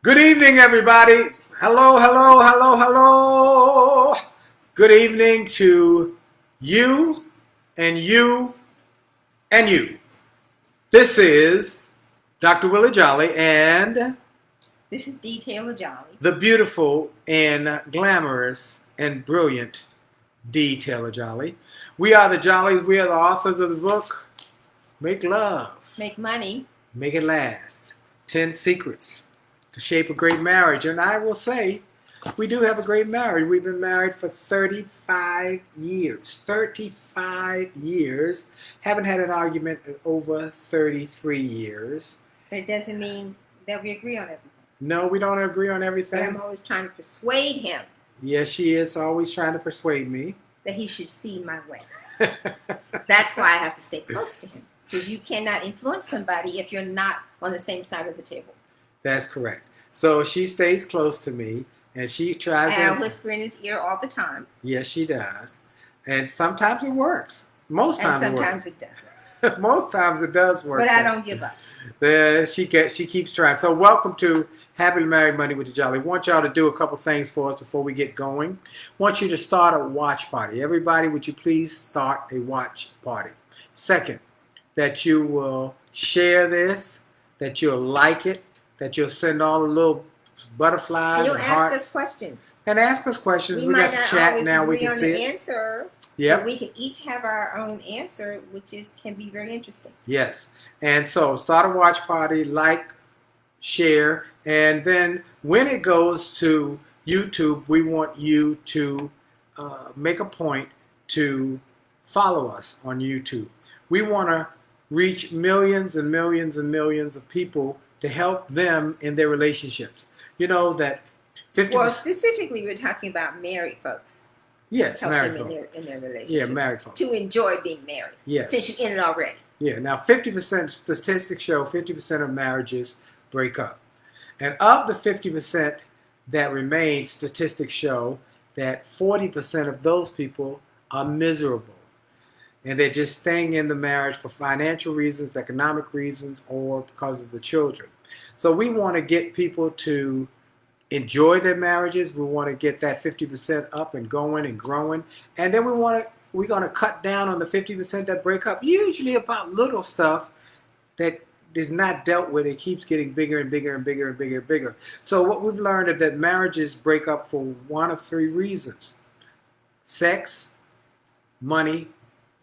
Good evening, everybody. Hello, hello, hello, hello. Good evening to you and you and you. This is Dr. Willie Jolly and This is Dee Taylor-Jolley. the beautiful and glamorous and brilliant Dee Taylor-Jolley. We are the Jollies. We are the authors of the book, Make Love. Make money. Make it last. 10 Secrets to Shape a Great Marriage. And I will say, we do have a great marriage. We've been married for 35 years. 35 years. Haven't had an argument in over 33 years. But it doesn't mean that we agree on everything. No, we don't agree on But everything. I'm always trying to persuade him Yes, she is always trying to persuade me. that he should see my way. That's why I have to stay close to him. Because you cannot influence somebody if you're not on the same side of the table. That's correct. So she stays close to me, and she tries And I to... whisper in his ear all the time. Yes, she does. And sometimes it works. Most times And it works. sometimes it doesn't. Most times it does work. But I don't give up. She keeps trying. So welcome to Happily Married Money with the Jolly. I want y'all to do a couple things for us before we get going. I want you to start a watch party. Everybody, would you please start a watch party? Second, that you will share this, that you'll like it, that you'll send all the little butterflies And you'll and ask hearts. us questions. And ask us questions. We We got might the not chat always now. We agree can on see the it. answer. Yep. But we can each have our own answer, which can be very interesting. Yes. And so start a watch party, like, share, and then when it goes to YouTube, we want you to make a point to follow us on YouTube. We want to reach millions and millions and millions of people to help them in their relationships. You know that 50%. Well, specifically, we're talking about married folks. Yes, Help married them folks. in their relationships. Yeah, married folks. To enjoy being married. Yes. Since you're in it already. Yeah, now 50%, statistics show 50% of marriages break up. And of the 50% that remain, statistics show that 40% of those people are miserable. And they're just staying in the marriage for financial reasons, economic reasons, or because of the children. So we want to get people to enjoy their marriages. We want to get that 50% up and going and growing. And then we're going to cut down on the 50% that break up, usually about little stuff that is not dealt with. It keeps getting bigger and bigger and bigger and bigger and bigger. So what we've learned is that marriages break up for one of three reasons: sex, money,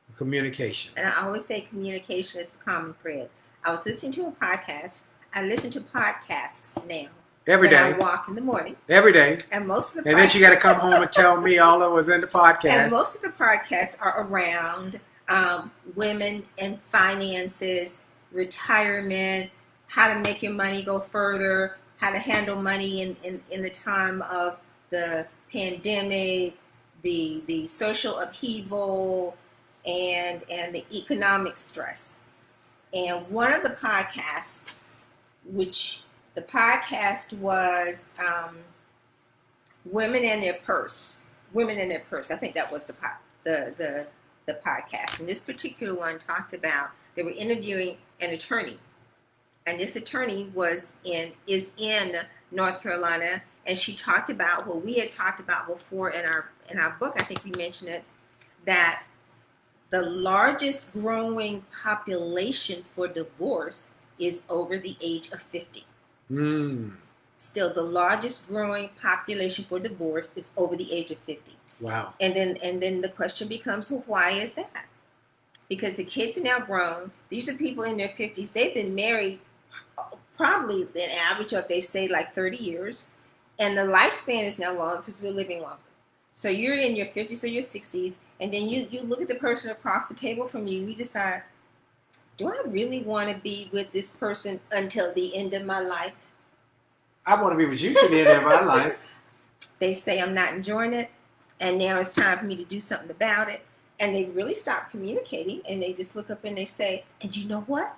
and communication. And I always say communication is the common thread. I was listening to a podcast. I listen to podcasts now. Every day. When I walk in the morning. Every day. And most of the And then you got to come home and tell me all that was in the podcast. And most of the podcasts are around women and finances, retirement, how to make your money go further, how to handle money in the time of the pandemic, the social upheaval, and the economic stress. And one of the podcasts, which the podcast was Women and Their Purse. Women and Their Purse. I think that was the podcast. And this particular one talked about, they were interviewing an attorney. And this attorney is in North Carolina. And she talked about what we had talked about before in our book. I think we mentioned it, that the largest growing population for divorce is over the age of 50. Still, the largest growing population for divorce is over the age of 50. Wow. And then the question becomes, well, why is that? Because the kids are now grown. These are people in their 50s. They've been married probably an average of, they say, like 30 years. And the lifespan is now longer because we're living longer. So you're in your 50s or your 60s, and then you look at the person across the table from you. You decide, do I really want to be with this person until the end of my life? I want to be with you to the end of my life. They say I'm not enjoying it, and now it's time for me to do something about it. And they really stop communicating, and they just look up and they say, and you know what?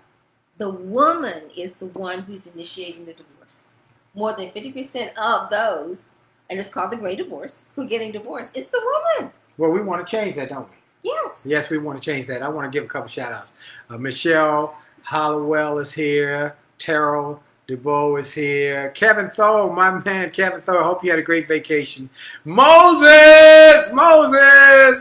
The woman is the one who's initiating the divorce. More than 50% of those, and it's called the Great Divorce, who are getting divorced, it's the woman. Well, we want to change that, don't we? Yes. Yes, we want to change that. I want to give a couple shout outs. Michelle Hollowell is here. Terrell DeBoe is here. Kevin Thor, my man Kevin Thor. Hope you had a great vacation. Moses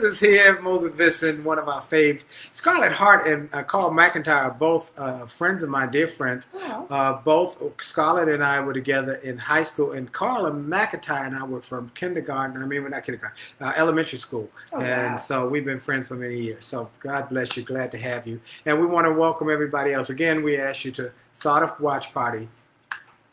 is here. Moses Vincent, one of our faves. Scarlett Hart and Carl McIntyre are both friends of mine, dear friends. Oh. Both Scarlett and I were together in high school, and Carl McIntyre and I were from kindergarten. I mean, we're not kindergarten, elementary school. Oh, and wow. so we've been friends for many years. So God bless you. Glad to have you. And we want to welcome everybody else. Again, we ask you to start a watch party,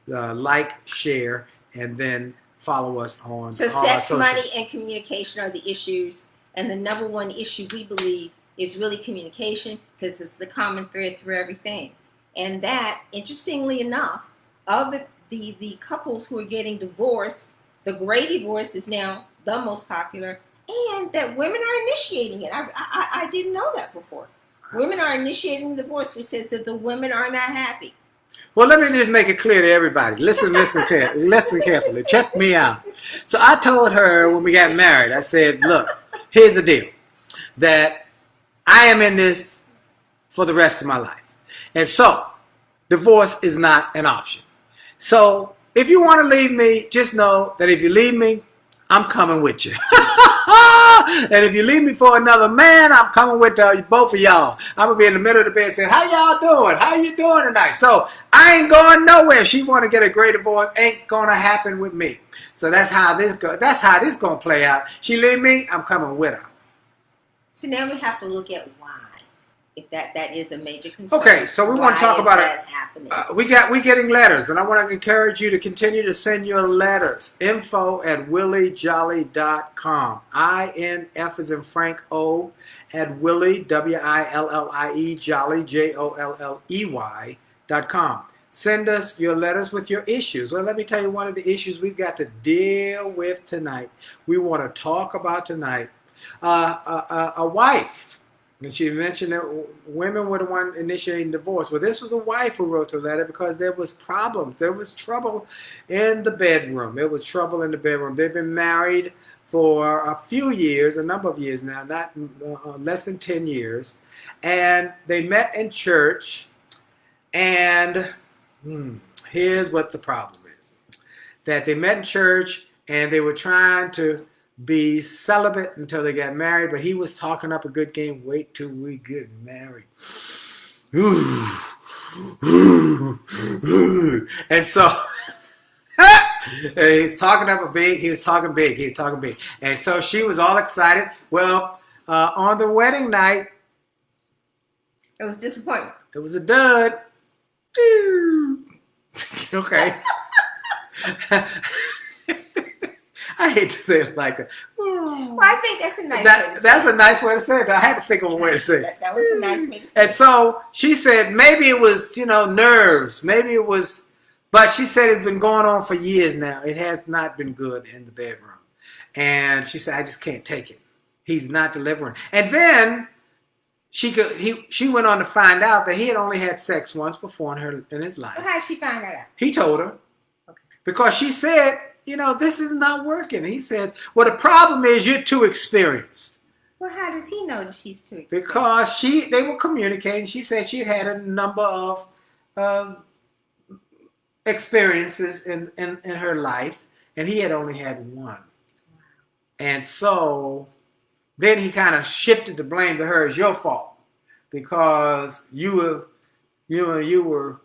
like, share, and then follow us on So all our sex, socials. money, and communication are the issues. And the number one issue we believe is really communication, because it's the common thread through everything. And that, interestingly enough, of the couples who are getting divorced, the gray divorce is now the most popular, and that women are initiating it. I didn't know that before. Women are initiating the divorce, which says that the women are not happy. Well, let me just make it clear to everybody. Listen carefully. Check me out. So I told her when we got married, I said, look, here's the deal. That I am in this for the rest of my life. And so, divorce is not an option. So, if you want to leave me, just know that if you leave me, I'm coming with you. And if you leave me for another man, I'm coming with both of y'all. I'm going to be in the middle of the bed saying, how y'all doing? How you doing tonight? So I ain't going nowhere. She want to get a great divorce. Ain't going to happen with me. So that's how this goes. That's how this going to play out. She leave me, I'm coming with her. So now we have to look at why. If that is a major concern. Okay, so we want to talk about it. Happening? We getting letters, and I want to encourage you to continue to send your letters. info@williejolly.com. INF as in Frank O at Willie WILLIE Jolly JOLLEY.com. Send us your letters with your issues. Well, let me tell you one of the issues we've got to deal with tonight. We want to talk about tonight. A wife. And she mentioned that women were the one initiating divorce. Well, this was a wife who wrote the letter because there was problems. There was trouble in the bedroom. There was trouble in the bedroom. They've been married for a few years, a number of years now, not less than 10 years. And they met in church. And here's what the problem is. That they met in church and they were trying to be celibate until they got married, but he was talking up a good game. Wait till we get married. And so he's talking up he was talking big. And so she was all excited. Well, on the wedding night, It was disappointment. it was a dud. Okay. I hate to say it like that. Well, I think that's a nice way to say That's it. a nice way to say it. I had to think of a way to say it. That was a nice way to say And it. so she said maybe it was, nerves. Maybe it was, but she said it's been going on for years now. It has not been good in the bedroom. And she said, I just can't take it. He's not delivering. And then she went on to find out that he had only had sex once before in his life. Well, how did she find that out? He told her. Okay. Because she said, this is not working. He said, well, the problem is you're too experienced. Well, how does he know that she's too experienced? Because they were communicating. She said she had a number of experiences in her life, and he had only had one. And so then he kind of shifted the blame to her as your fault because you were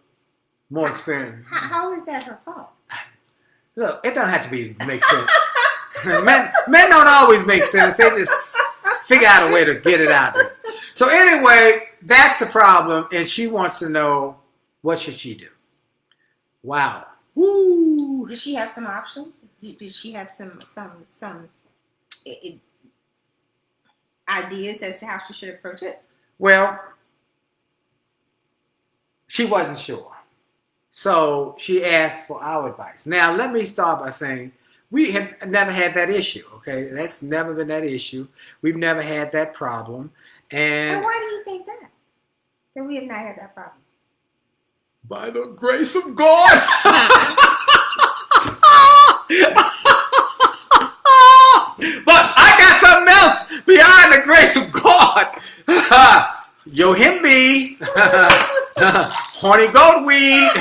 more experienced. How is that her fault? Look, it doesn't have to make sense. Men don't always make sense. They just figure out a way to get it out there. So anyway, that's the problem, and she wants to know, what should she do? Wow. Woo. Did she have some options? Did she have some ideas as to how she should approach it? Well, she wasn't sure. So she asked for our advice. Now, let me start by saying we have never had that issue, okay? That's never been that issue. We've never had that problem. And why do you think that? That we have not had that problem? By the grace of God. But I got something else beyond the grace of God. Yo, him be. Horny goat weed.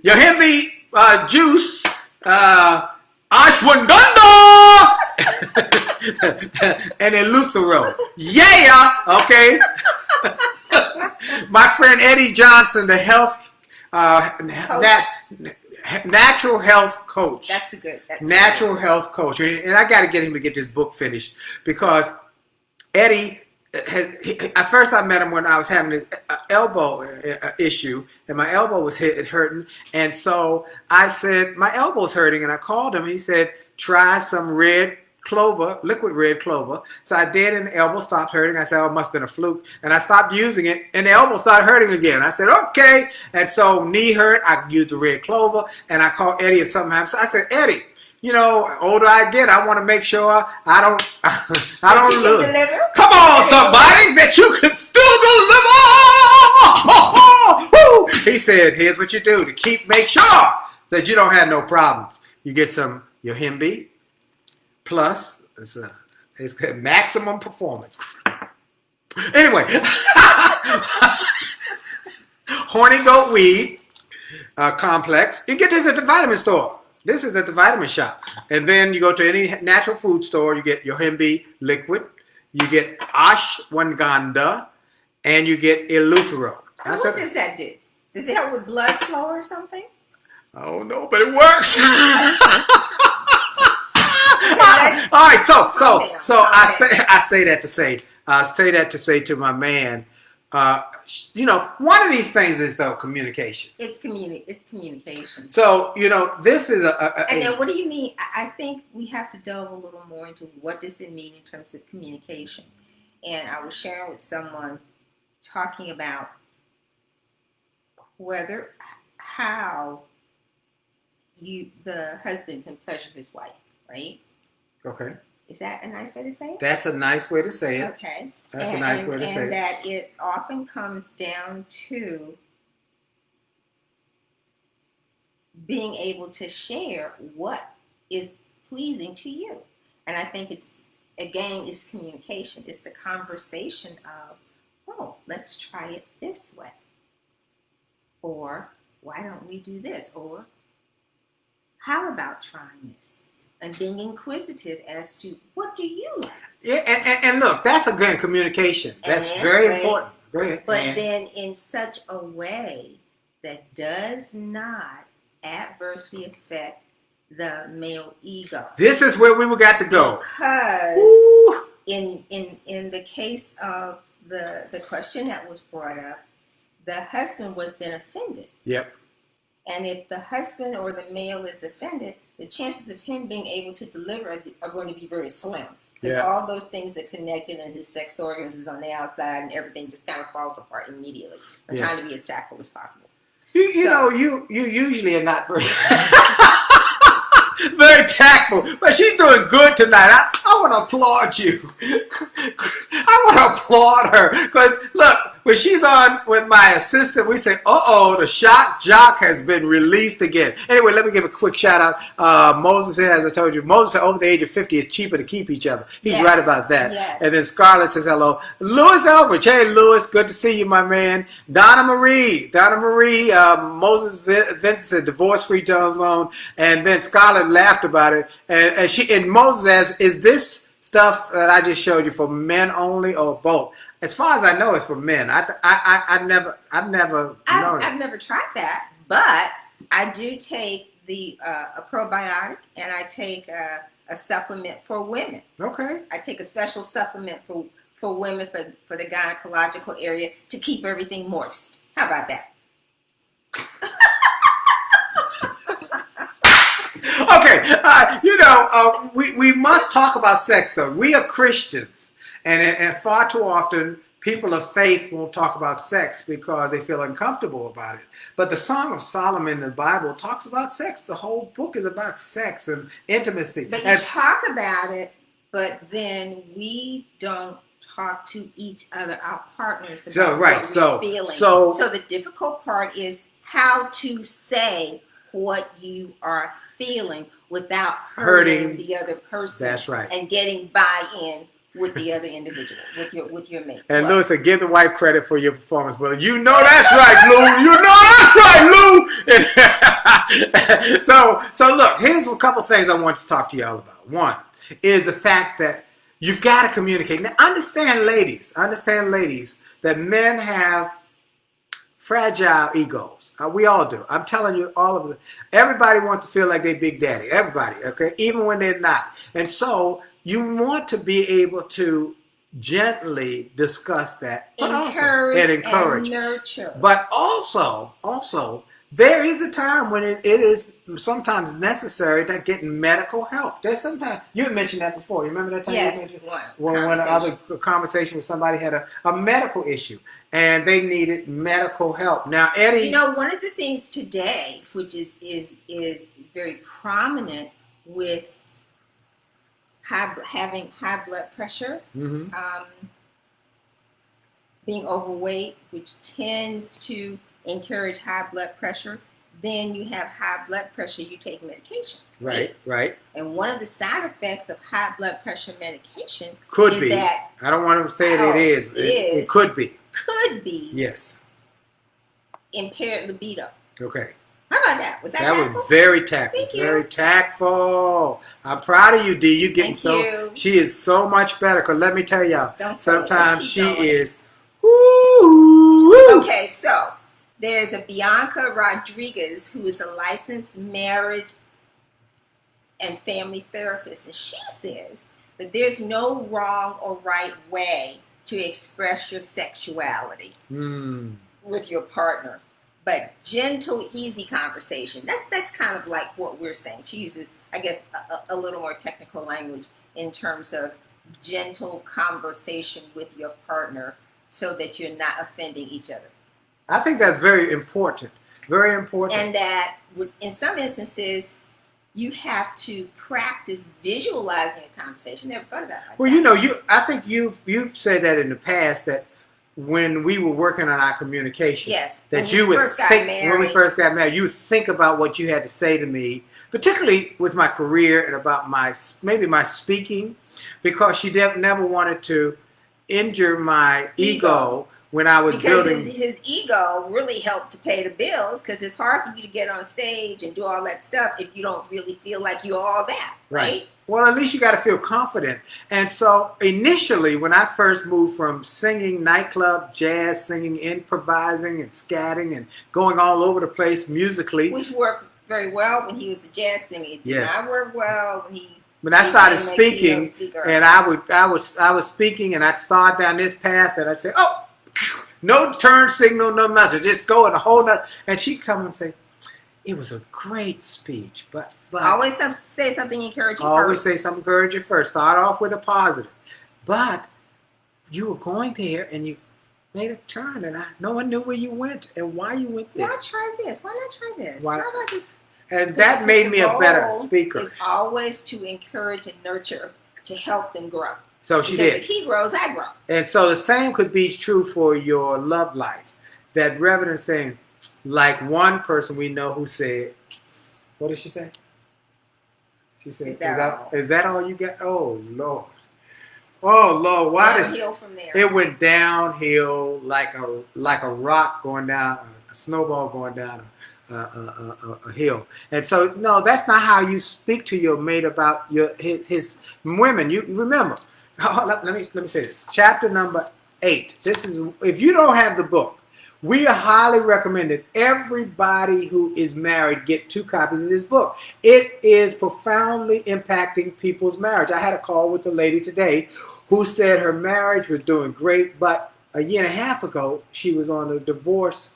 Yohimbe juice, ashwagandha, and Eleuthero. Yeah, okay. My friend Eddie Johnson, the health, natural health coach. That's a good. Natural health coach, and I got to get him to get this book finished because Eddie. At first, I met him when I was having an elbow issue, and my elbow was hurting. And so I said, my elbow's hurting, and I called him. He said, try some red clover, liquid red clover. So I did, and the elbow stopped hurting. I said, oh, it must have been a fluke. And I stopped using it, and the elbow started hurting again. I said, okay. And so knee hurt, I used the red clover, and I called Eddie if something happened. So I said, Eddie, you know, older I get, I want to make sure I don't lose. Come on, somebody, that you can still deliver. He said, here's what you do to make sure that you don't have no problems. You get some Yohimbe plus it's maximum performance. Anyway, horny goat weed complex. You get this at the vitamin store. This is at the vitamin shop. And then you go to any natural food store, you get Yohimbe liquid, you get ashwagandha, and you get Eleuthero. What does that do? Does it help with blood flow or something? Oh no, but it works. All right, so I say that to say to my man, you know, one of these things is though communication. It's communication. So you know, this is and then what do you mean? I think we have to delve a little more into what does it mean in terms of communication. And I was sharing with someone talking about how the husband can pleasure his wife, right? Okay. Is that a nice way to say it? That's a nice way to say it. Okay. That's a nice way to say it. And that it often comes down to being able to share what is pleasing to you. And I think it's communication. It's the conversation of, oh, let's try it this way. Or, why don't we do this? Or, how about trying this? And being inquisitive as to what do you like? Yeah, and look, that's a good communication. That's very important. Great. But then in such a way that does not adversely affect the male ego. This is where we got to go. Because in the case of the question that was brought up, the husband was then offended. Yep. And if the husband or the male is offended, the chances of him being able to deliver are going to be very slim. Because all those things that connected in his sex organs is on the outside and everything just kind of falls apart immediately. I'm trying to be as tactful as possible. You know, you usually are not very... very tactful, but she's doing good tonight. I want to applaud you. I want to applaud her because look, when she's on with my assistant, we say, "Uh-oh, the shock jock has been released again." Anyway, let me give a quick shout out. Moses said, as I told you, Moses said over the age of 50, it's cheaper to keep each other. He's right about that. Yes. And then Scarlett says hello. Louis Elbridge, hey Louis, good to see you, my man. Donna Marie, Moses Vincent said divorce-free zone, and then Scarlett laughed about it, and Moses asked, "Is this stuff that I just showed you for men only or both?" As far as I know, it's for men. I've never tried that, but I do take a probiotic, and I take a supplement for women. Okay. I take a special supplement for women for the gynecological area to keep everything moist. How about that? Okay, we must talk about sex, though. We are Christians, and far too often people of faith won't talk about sex because they feel uncomfortable about it. But the Song of Solomon in the Bible talks about sex. The whole book is about sex and intimacy. But you talk about it, but then we don't talk to each other, our partners, about what we're feeling. So the difficult part is how to say what you are feeling without hurting the other person. That's right. And getting buy-in with the other individual, with your mate. And Louis said, give the wife credit for your performance. Well, you know that's right, Lou. You know that's right, So look, here's a couple things I want to talk to y'all about. One is the fact that you've got to communicate. Now, understand, ladies, that men have fragile egos. We all do. I'm telling you, all of them. Everybody wants to feel like they big daddy. Everybody, okay? Even when they're not. And so you want to be able to gently discuss that, but encourage and nurture. But also, there is a time when it is sometimes necessary to get medical help. There's sometimes, you mentioned that before. You remember that time? Yes, you mentioned when other conversation with somebody had a medical issue and they needed medical help. Now, Eddie, you know, one of the things today, which is very prominent with having high blood pressure, being overweight, which tends to encourage high blood pressure. Then you have high blood pressure, you take medication. Right. And one of the side effects of high blood pressure medication could is be that, I don't want to say it is. It could be. Yes. Impaired libido. Okay. How about that? Was that tactful? Was very tactful. Thank you. Very tactful. I'm proud of you, Dee. You getting She is so much better. Cause let me tell y'all, sometimes she is. Woo. Okay, so there's a Bianca Rodriguez who is a licensed marriage and family therapist, and she says that there's no wrong or right way to express your sexuality with your partner, but gentle, easy conversation. That's kind of like what we're saying. She uses, I guess, a little more technical language in terms of gentle conversation with your partner so that you're not offending each other. I think that's very important. Very important. And that in some instances, you have to practice visualizing a conversation. Never thought about it. Well, you know, I think you've said that in the past, that when we were working on our communication, that you would think when we first got married, you would think about what you had to say to me, particularly with my career and about maybe my speaking, because she never wanted to injure my ego when I was building. Because his ego really helped to pay the bills, because it's hard for you to get on stage and do all that stuff if you don't really feel like you're all that, right? Well, at least you got to feel confident. And so initially, when I first moved from singing nightclub, jazz, singing, improvising and scatting and going all over the place musically. Which worked very well when he was a jazz singer. It did not work well when he... When I started speaking, and I was speaking, and I'd start down this path, and I'd say, "Oh, no turn signal, no nothing, just go in a whole nother." And she'd come and say, "It was a great speech, but always say something encouraging. Always say something encouraging first. Start off with a positive, but you were going there, and you made a turn, and no one knew where you went and why you went there. Why try this? Why not try this? Why not just?" And that made me a better speaker. It's always to encourage and nurture, to help them grow. So she did. If he grows, I grow. And so the same could be true for your love life. That rather than saying, like one person we know who said, what did she say? She said, is that all you got? Oh, Lord. Oh, Lord. Why downhill from there. It went downhill like a rock going down, a snowball going down a hill. And so, no, that's not how you speak to your mate about his women. You remember, let me say this. Chapter number 8. This is, if you don't have the book, we highly recommend that everybody who is married get 2 copies of this book. It is profoundly impacting people's marriage. I had a call with a lady today who said her marriage was doing great, but a year and a half ago, she was on a divorce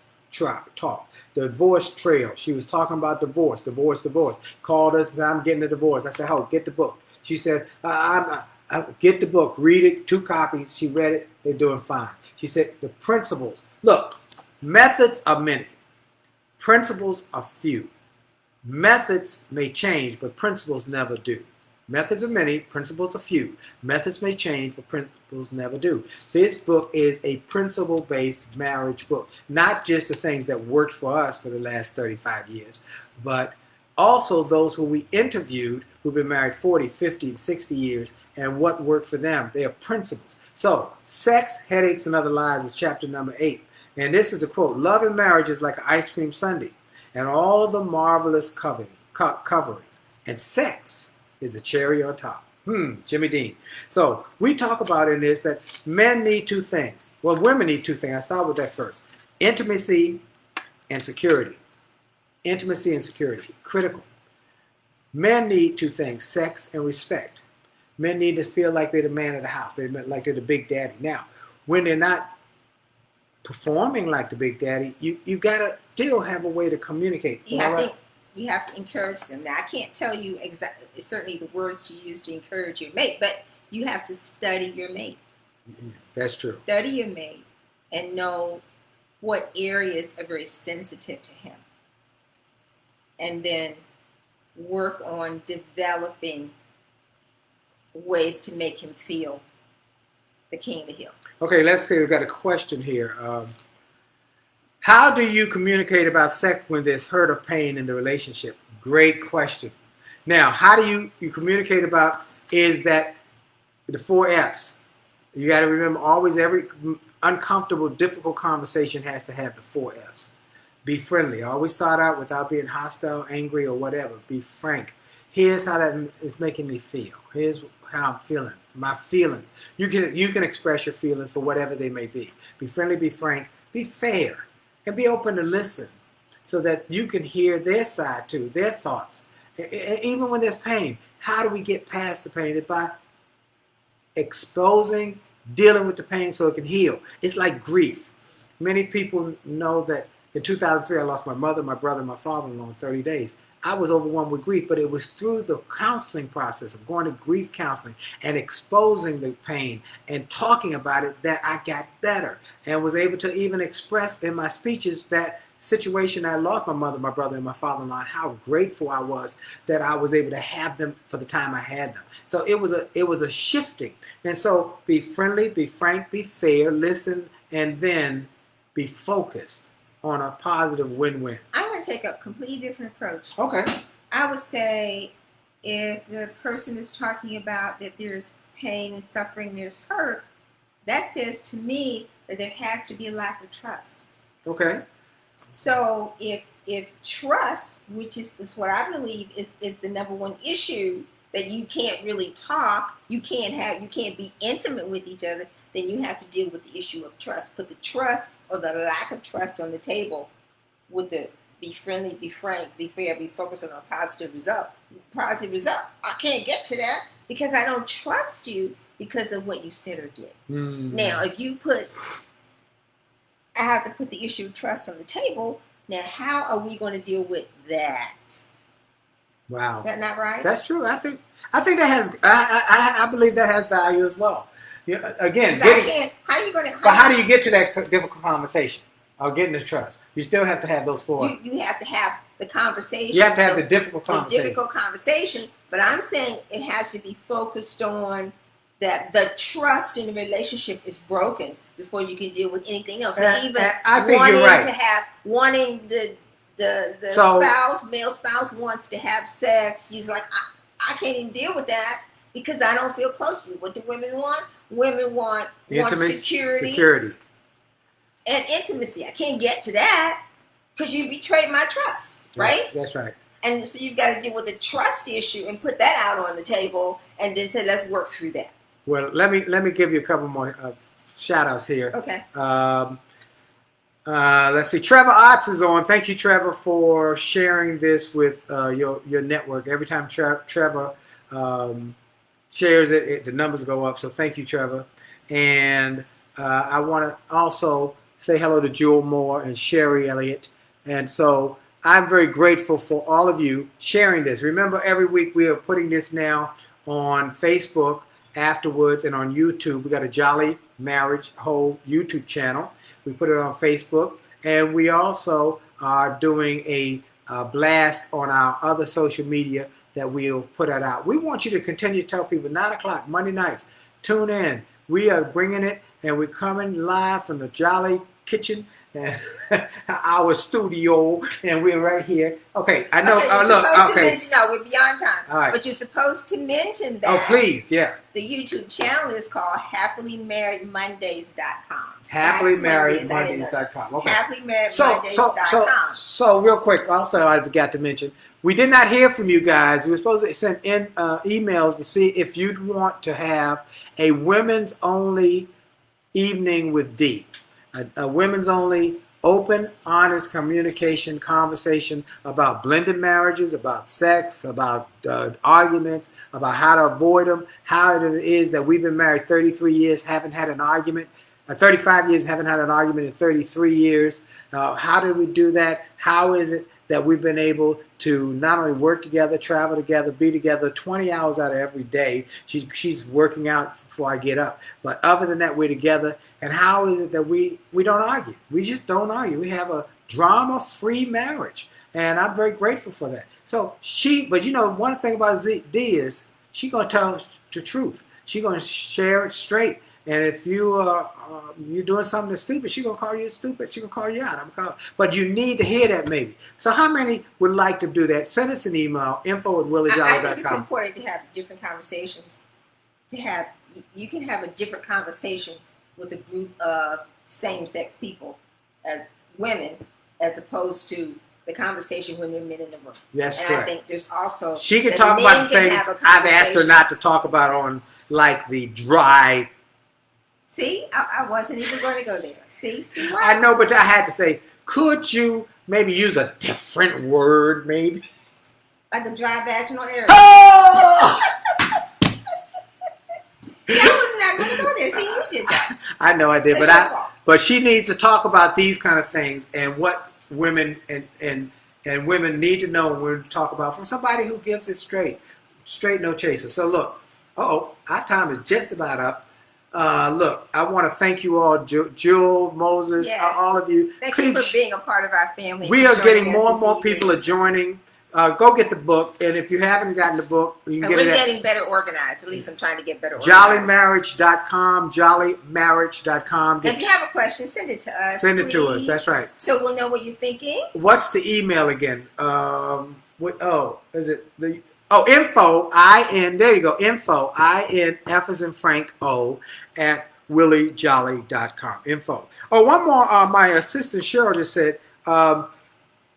divorce trail. She was talking about divorce. Called us and said, "I'm getting a divorce." I said, "Oh, get the book." She said, I get the book, read it, 2 copies. She read it. They're doing fine. She said, the principles. Look, methods are many. Principles are few. Methods may change, but principles never do. Methods are many, principles are few. Methods may change, but principles never do. This book is a principle-based marriage book. Not just the things that worked for us for the last 35 years, but also those who we interviewed who've been married 40, 50, and 60 years, and what worked for them. They are principles. So, Sex, Headaches, and Other Lies is chapter number 8. And this is the quote: "Love and marriage is like an ice cream sundae. and all the marvelous coverings. And sex is the cherry on top. Jimmy Dean. So we talk about in this that men need two things. Well, women need two things. I start with that first. Intimacy and security. Intimacy and security. Critical. Men need two things. Sex and respect. Men need to feel like they're the man of the house. Like they're the big daddy. Now, when they're not performing like the big daddy, you got to still have a way to communicate. You have to encourage them. Now, I can't tell you exactly, certainly the words to use to encourage your mate, but you have to study your mate. That's true. Study your mate and know what areas are very sensitive to him. And then work on developing ways to make him feel the king of the hill. Okay, let's see. We've got a question here. How do you communicate about sex when there's hurt or pain in the relationship? Great question. Now, how do you communicate about is that the 4 F's? You got to remember always every uncomfortable, difficult conversation has to have the 4 F's. Be friendly. Always start out without being hostile, angry, or whatever. Be frank. Here's how that is making me feel. Here's how I'm feeling. My feelings. You can express your feelings for whatever they may be. Be friendly, be frank, be fair, and be open to listen so that you can hear their side too, their thoughts. Even when there's pain, how do we get past the pain? By exposing, dealing with the pain so it can heal. It's like grief. Many people know that in 2003 I lost my mother, my brother, and my father-in-law in 30 days. I was overwhelmed with grief, but it was through the counseling process of going to grief counseling and exposing the pain and talking about it that I got better and was able to even express in my speeches that situation I lost my mother, my brother, and my father-in-law, and how grateful I was that I was able to have them for the time I had them. So it was a shifting. And so be friendly, be frank, be fair, listen, and then be focused on a positive win-win. I'm going to take a completely different approach. Okay. I would say if the person is talking about that there's pain and suffering, there's hurt, that says to me that there has to be a lack of trust. Okay. So if trust, which is what I believe is the number one issue, that you can't really talk, you can't be intimate with each other, then you have to deal with the issue of trust. Put the trust or the lack of trust on the table with the be friendly, be frank, be fair, be focused on a positive result. Positive result. I can't get to that because I don't trust you because of what you said or did. Now, if you I have to put the issue of trust on the table. Now, how are we going to deal with that? Wow. Is that not right? That's true. I think that has. I believe that has value as well. Yeah, again, how are you going to? But how do you get to that difficult conversation or getting the trust? You still have to have those 4. You have to have the conversation. You have to have the difficult conversation. The difficult conversation. But I'm saying it has to be focused on that the trust in the relationship is broken before you can deal with anything else. And even I think you're right. Wanting the male spouse wants to have sex. He's like, I can't even deal with that because I don't feel close to you. What do women want? Women want security and intimacy. I can't get to that because you betrayed my trust, right? That's right. And so you've got to deal with the trust issue and put that out on the table and then say, let's work through that. Well, let me give you a couple more shout outs here. Okay. Let's see. Trevor Otts is on. Thank you, Trevor, for sharing this with your network. Every time Trevor shares it, the numbers go up. So thank you, Trevor. And I want to also say hello to Jewel Moore and Sherry Elliott. And so I'm very grateful for all of you sharing this. Remember, every week we are putting this now on Facebook afterwards and on YouTube. We got a Jolly Marriage Whole YouTube channel. We put it on Facebook, and we also are doing a blast on our other social media that we'll put it out. We want you to continue to tell people 9 o'clock Monday nights. Tune in. We are bringing it, and we're coming live from the Jolly kitchen and our studio, and we're right here. Okay, I know. Okay, you're Look, supposed to okay. mention, no, we're beyond time. All right. But you're supposed to mention that. Oh, please, yeah. The YouTube channel is called HappilyMarriedMondays.com. HappilyMarriedMondays.com. Okay. HappilyMarriedMondays.com. So real quick, also I forgot to mention, we did not hear from you guys. We were supposed to send in emails to see if you'd want to have a women's only evening with Dee. A women's only open, honest communication, conversation about blended marriages, about sex, about arguments, about how to avoid them, how it is that we've been married 33 years, haven't had an argument, 35 years, haven't had an argument in 33 years. How did we do that? How is it that we've been able to not only work together, travel together, be together 20 hours out of every day? She's working out before I get up. But other than that, we're together. And how is it that we don't argue? We just don't argue. We have a drama-free marriage. And I'm very grateful for that. So but you know, one thing about Dee is she's going to tell the truth. She's going to share it straight. And if you're doing something that's stupid, she's going to call you stupid. She's going to call you out. But you need to hear that maybe. So how many would like to do that? Send us an email, info@williejolly.com. I think it's important to have different conversations. You can have a different conversation with a group of same-sex people as women, as opposed to the conversation when there are men in the room. That's and correct. I think there's also... She can talk about things I've asked her not to talk about on, like, the dry... See, I wasn't even going to go there. See what? I know, but I had to say, could you maybe use a different word, maybe? Like a dry vaginal area. Oh! I was not going to go there. See, you did that. I know I did, but she needs to talk about these kind of things and what women and women need to know when we talk about from somebody who gives it straight, no chaser. So look, our time is just about up. Look, I want to thank you all, Jewel, Moses, all of you. Thank you for being a part of our family. We are getting more and more people are joining. Go get the book, and if you haven't gotten the book, you can get it. We're getting better organized. At least I'm trying to get better organized. Jollymarriage.com, jollymarriage.com. If you have a question, send it to us. Send it to us. That's right. So we'll know what you're thinking. What's the email again? Is it the... Oh, info, there you go, info, F as in Frank, O, at williejolly.com, info. Oh, one more, my assistant Cheryl just said,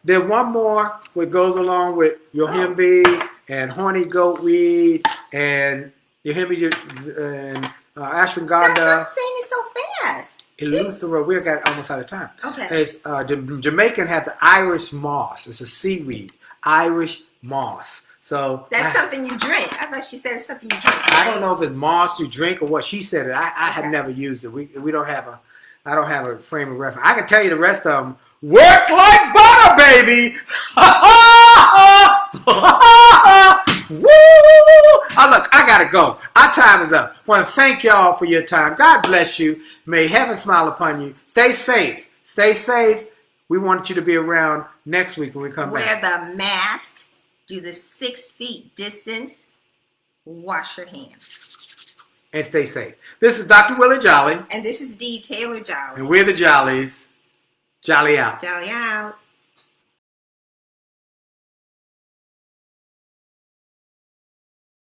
there's one more what goes along with Yohimbe and horny goat weed and Yohimbe and ashwagandha. Stop saying it so fast. Eleuthera, we got almost out of time. Okay. It's, Jamaican have the Irish moss. It's a seaweed, Irish moss. So that's something you drink. I thought she said it's something you drink. I don't know if it's moss you drink or what she said it. I have never used it. We don't have I don't have a frame of reference. I can tell you the rest of them. Work like butter, baby. Woo! Oh, look, I gotta go. Our time is up. I want to thank y'all for your time. God bless you. May heaven smile upon you. Stay safe. Stay safe. We want you to be around next week when we come back. Wear the mask. Do the 6 feet distance. Wash your hands. And stay safe. This is Dr. Willie Jolly. And this is Dee Taylor-Jolley. And we're the Jollies. Jolly out. Jolly out.